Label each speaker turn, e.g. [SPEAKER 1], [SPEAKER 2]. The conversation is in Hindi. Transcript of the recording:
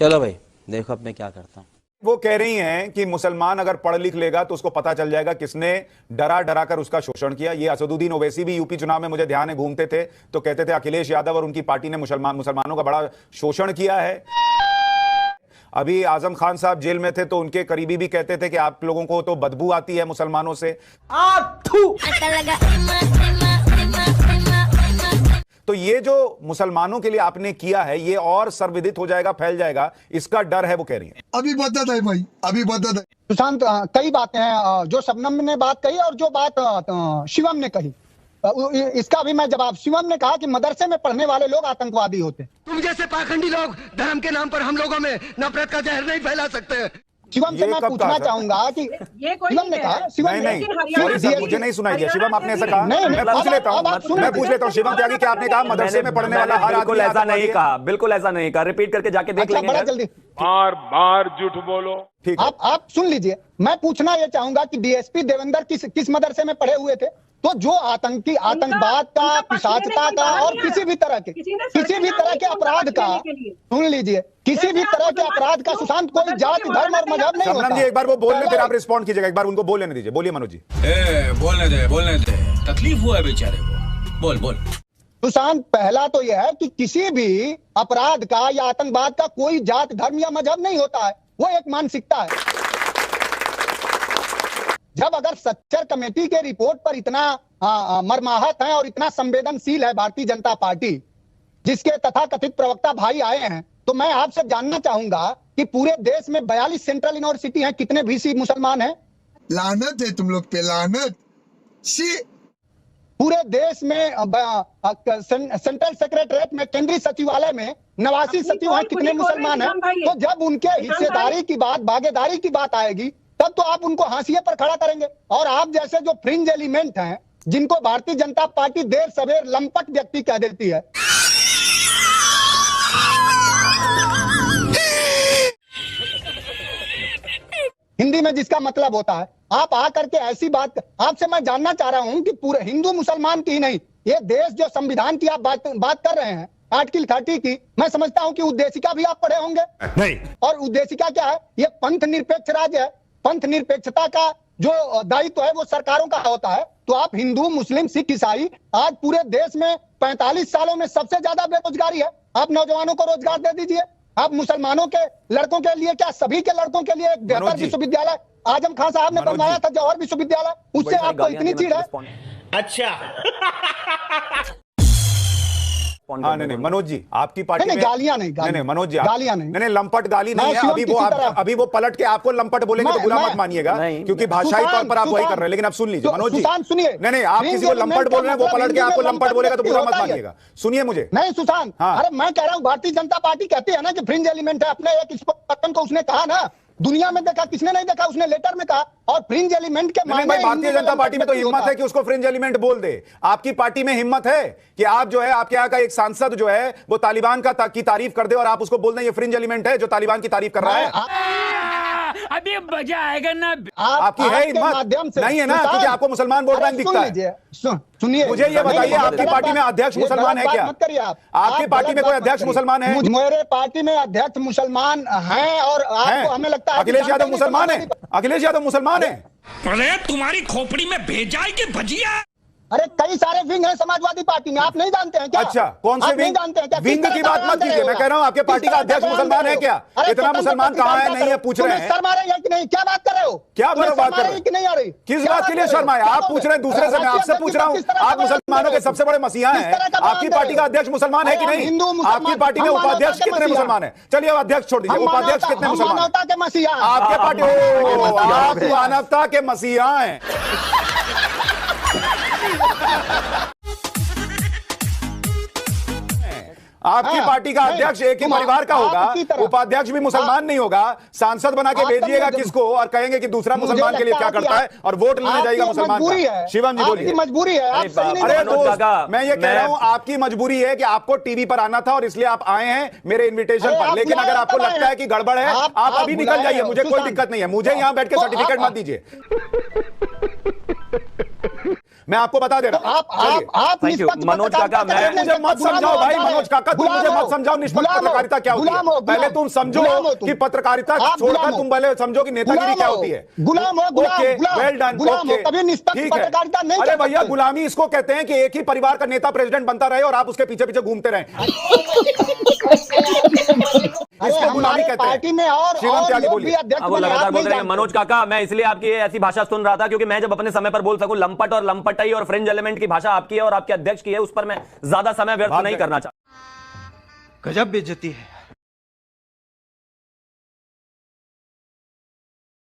[SPEAKER 1] चलो भाई देखो अब मैं क्या करता हूँ।
[SPEAKER 2] वो कह रही हैं कि मुसलमान अगर पढ़ लिख लेगा तो उसको पता चल जाएगा किसने डरा डरा कर उसका शोषण किया। ये असदुद्दीन ओवैसी भी यूपी चुनाव में मुझे ध्यान है घूमते थे तो कहते थे अखिलेश यादव और उनकी पार्टी ने मुसलमानों का बड़ा शोषण किया है। अभी आजम खान साहब जेल में थे तो उनके करीबी भी कहते थे कि आप लोगों को तो बदबू आती है मुसलमानों से। तो ये जो मुसलमानों के लिए आपने किया है ये और सर्वविदित हो जाएगा, फैल जाएगा, इसका डर है, वो कह रही है।
[SPEAKER 3] अभी बदत है भाई, अभी बदत है।
[SPEAKER 4] सुशांत, कई बातें हैं जो शबनम ने बात कही और जो बात शिवम ने कही, इसका भी मैं जवाब। शिवम ने कहा कि मदरसे में पढ़ने वाले लोग आतंकवादी होते।
[SPEAKER 5] तुम जैसे पाखंडी लोग धर्म के नाम पर हम लोगों में नफरत का जहर नहीं फैला सकते।
[SPEAKER 4] शिवम से मैं पूछना चाहूंगा कि शिवम ने कहा, शिवम
[SPEAKER 2] नहीं सॉरी सर, मुझे नहीं सुनाई दिया। शिवम आपने ऐसा कहा? मैं पूछ लेता हूँ शिवम त्यागी, क्या आपने कहा मदरसे में पढ़ने वाला हर
[SPEAKER 6] बिल्कुल ऐसा नहीं कहा, बिल्कुल ऐसा नहीं कहा। रिपीट करके जाके देख लेंगे।
[SPEAKER 4] बड़ा जल्दी
[SPEAKER 7] बार बार झूठ बोलो।
[SPEAKER 2] ठीक,
[SPEAKER 4] आप सुन लीजिए। मैं पूछना यह चाहूंगा कि डीएसपी देवेंद्र किस मदरसे में पढ़े हुए थे? तो जो आतंकवाद का, पिशाचता का और किसी भी तरह के अपराध का, सुन लीजिए, किसी भी तरह के अपराध का सुशांत कोई जाति, धर्म और मजहब नहीं होता।
[SPEAKER 2] जी एक बार वो बोलने, फिर आप रिस्पॉन्ड कीजिएगा। एक बार उनको बोल लेने दीजिए। बोलिए मनोज जी।
[SPEAKER 8] बोलने दे, तकलीफ हुआ है बेचारे को। बोल।
[SPEAKER 4] सुशांत, पहला तो यह है कि किसी भी अपराध का या आतंकवाद का कोई जात, धर्म या मजहब नहीं होता है, वो एक मानसिकता है। जब अगर सच्चर कमेटी के रिपोर्ट पर इतना मर्माहत है और इतना संवेदनशील है भारतीय जनता पार्टी, जिसके तथाकथित प्रवक्ता भाई आए हैं, तो मैं आपसे जानना चाहूंगा कि पूरे देश में 42 सेंट्रल यूनिवर्सिटी हैं, कितने वीसी मुसलमान हैं?
[SPEAKER 3] लानत है तुम लोग पे, लानत।
[SPEAKER 4] पूरे देश में सेंट्रल सेक्रेटरीट में, केंद्रीय सचिवालय में 89 सचिव हैं, कितने मुसलमान हैं? तो जब उनके हिस्सेदारी की बात, भागीदारी की बात आएगी, तब तो आप उनको हाशिए पर खड़ा करेंगे। और आप जैसे जो फ्रिंज एलिमेंट हैं, जिनको भारतीय जनता पार्टी देर सवेर लंपट व्यक्ति कह देती है, हिंदी में जिसका मतलब होता है, आप आकर के ऐसी बात, आपसे मैं जानना चाह रहा हूं कि पूरे हिंदू मुसलमान की ही नहीं, ये देश जो संविधान की आप बात कर रहे हैं, आर्टिकल 30 की, मैं समझता हूं कि उद्देशिका भी आप पढ़े होंगे।
[SPEAKER 2] नहीं।
[SPEAKER 4] और उद्देशिका क्या है? ये पंथ निरपेक्ष राज्य है। पंथ निरपेक्षता का जो दायित्व है वो सरकारों का होता है। तो आप हिंदू, मुस्लिम, सिख, ईसाई, आज पूरे देश में 45 सालों में सबसे ज्यादा बेरोजगारी है। आप नौजवानों को रोजगार दे दीजिए। आप मुसलमानों के लड़कों के लिए, क्या सभी के लड़कों के लिए एक बेहतर विश्वविद्यालय आजम खान साहब ने बनवाया था, जौहर विश्वविद्यालय, उससे आपको इतनी चिढ़ है?
[SPEAKER 8] अच्छा।
[SPEAKER 2] हाँ नहीं मनोज जी, आपकी पार्टी में
[SPEAKER 4] गालियां नहीं
[SPEAKER 2] मनोज जी,
[SPEAKER 4] गालियां नहीं,
[SPEAKER 2] लंपट गाली नहीं है। अभी वो पलट के आपको लंपट बोलेंगे तो बुरा मत मानिएगा, क्योंकि भाषाई तौर पर आप वही कर रहे हैं। लेकिन आप सुन लीजिए मनोज जी,
[SPEAKER 4] सुनिए,
[SPEAKER 2] नहीं आप किसी को लंपट बोल रहे हैं, वो पलट के आपको लंपट बोलेगा तो बुरा मत मानिएगा। सुनिए मुझे।
[SPEAKER 4] नहीं सुशांत, अरे मैं कह रहा हूँ भारतीय जनता पार्टी कहती है ना कि फ्रिंज एलिमेंट है। अपने एक स्पोकन को उसने कहा ना, दुनिया में देखा, किसने नहीं देखा, उसने लेटर में कहा। और फ्रिंज एलिमेंट के मायने,
[SPEAKER 2] भारतीय जनता पार्टी में तो हिम्मत है कि उसको फ्रिंज एलिमेंट बोल दे। आपकी पार्टी में हिम्मत है कि आप जो है, आपके यहाँ का एक सांसद जो है वो तालिबान की तारीफ कर दे और आप उसको बोल दें ये फ्रिंज एलिमेंट है जो तालिबान की तारीफ कर रहा है।
[SPEAKER 9] अभी मजा आएगा ना।
[SPEAKER 2] आपकी है हिम्मत? नहीं है ना, क्योंकि आपको मुसलमान वोट बैंक दिखता है।
[SPEAKER 4] सुनिए,
[SPEAKER 2] मुझे ये बताइए, आपकी पार्टी में अध्यक्ष मुसलमान है क्या? आपकी पार्टी में कोई अध्यक्ष मुसलमान है?
[SPEAKER 4] मेरे पार्टी में अध्यक्ष मुसलमान हैं और आपको हमें लगता है
[SPEAKER 2] अखिलेश यादव मुसलमान है? अखिलेश यादव मुसलमान है?
[SPEAKER 5] अरे तुम्हारी खोपड़ी में भेजा है कि भजिया?
[SPEAKER 4] अरे कई सारे विंग हैं समाजवादी पार्टी में, आप नहीं जानते हैं क्या?
[SPEAKER 2] अच्छा, कौन से विंग?
[SPEAKER 4] जानते हैं क्या?
[SPEAKER 2] विंग की बात मत कीजिए। मैं कह रहा हूँ आपके पार्टी का अध्यक्ष मुसलमान है क्या? इतना मुसलमान कहाँ है? नहीं है, पूछ रहे हैं।
[SPEAKER 4] शर्म आ रही है कि नहीं? क्या बात कर रहे हो?
[SPEAKER 2] क्या बात कर रहे हो
[SPEAKER 4] कि नहीं आ रही?
[SPEAKER 2] किस बात के लिए शर्म आए? आप पूछ रहे हैं दूसरे से, मैं आपसे पूछ रहा हूँ। आप मुसलमानों के सबसे बड़े मसीहा हैं। आपकी पार्टी का अध्यक्ष मुसलमान है कि नहीं? आपकी पार्टी में उपाध्यक्ष कितने मुसलमान है? चलिए अध्यक्ष छोड़ दीजिए, उपाध्यक्ष कितने मुसलमान?
[SPEAKER 4] मानवता के मसीहा।
[SPEAKER 2] आपके पार्टी, आप मानवता के मसीहा हैं। आपकी पार्टी का अध्यक्ष एक ही परिवार का होगा, उपाध्यक्ष भी मुसलमान नहीं होगा। सांसद बना के भेजिएगा किसको और कहेंगे कि दूसरा मुसलमान के लिए क्या करता है और वोट लेने जाएगा मुसलमान का। शिवम जी बोलिए।
[SPEAKER 4] मजबूरी है।
[SPEAKER 2] अरे दोस्त, मैं ये कह रहा हूं आपकी मजबूरी है कि आपको टीवी पर आना था और इसलिए आप आए हैं मेरे इन्विटेशन पर। लेकिन अगर आपको लगता है कि गड़बड़ है, आप अभी निकल जाइए, मुझे कोई दिक्कत नहीं है। मुझे यहां बैठ के सर्टिफिकेट मत दीजिए। मैं आपको बता दे रहा हूं।
[SPEAKER 4] आप
[SPEAKER 6] Thank you.
[SPEAKER 4] निष्पक्ष
[SPEAKER 6] मनोज काका,
[SPEAKER 4] पत्रकारिता
[SPEAKER 6] मैं-
[SPEAKER 2] मुझे मत समझाओ भाई मनोज काका, तुम मुझे मत समझाओ निष्पक्ष पत्रकारिता क्या होती है। पहले तुम समझो कि पत्रकारिता छोड़कर तुम पहले समझो कि नेतागिरी क्या होती है।
[SPEAKER 4] गुलाम हो,
[SPEAKER 2] ओके, वेल डन,
[SPEAKER 4] गुलाम हो, कभी निष्पक्ष
[SPEAKER 2] ठीक है।
[SPEAKER 4] पत्रकारिता नहीं
[SPEAKER 2] अरे
[SPEAKER 4] कर
[SPEAKER 2] भैया,
[SPEAKER 4] सकते।
[SPEAKER 2] गुलामी इसको कहते हैं कि एक ही परिवार का नेता प्रेसिडेंट बनता रहे और आप उसके पीछे पीछे घूमते रहें, इसको गुलामी कहते हैं।
[SPEAKER 4] पार्टी में और
[SPEAKER 2] श्रीमंत त्यागी
[SPEAKER 4] लोग
[SPEAKER 2] बोलिए।
[SPEAKER 4] भी अध्यक्ष
[SPEAKER 6] अब वो
[SPEAKER 4] बने,
[SPEAKER 6] लगातार
[SPEAKER 4] आप
[SPEAKER 6] बोल
[SPEAKER 4] नहीं
[SPEAKER 6] रहे हैं।
[SPEAKER 4] जानते।
[SPEAKER 6] मनोज काका, मैं इसलिए आपकी ऐसी भाषा सुन रहा था क्योंकि मैं जब अपने समय पर बोल सकूं, लंपट और लंपटाई और फ्रिंज एलिमेंट की भाषा आपकी है और आपके अध्यक्ष की है, उस पर मैं ज्यादा समय व्यर्थ नहीं करना चाहता।
[SPEAKER 5] गजब बेइज्जती है।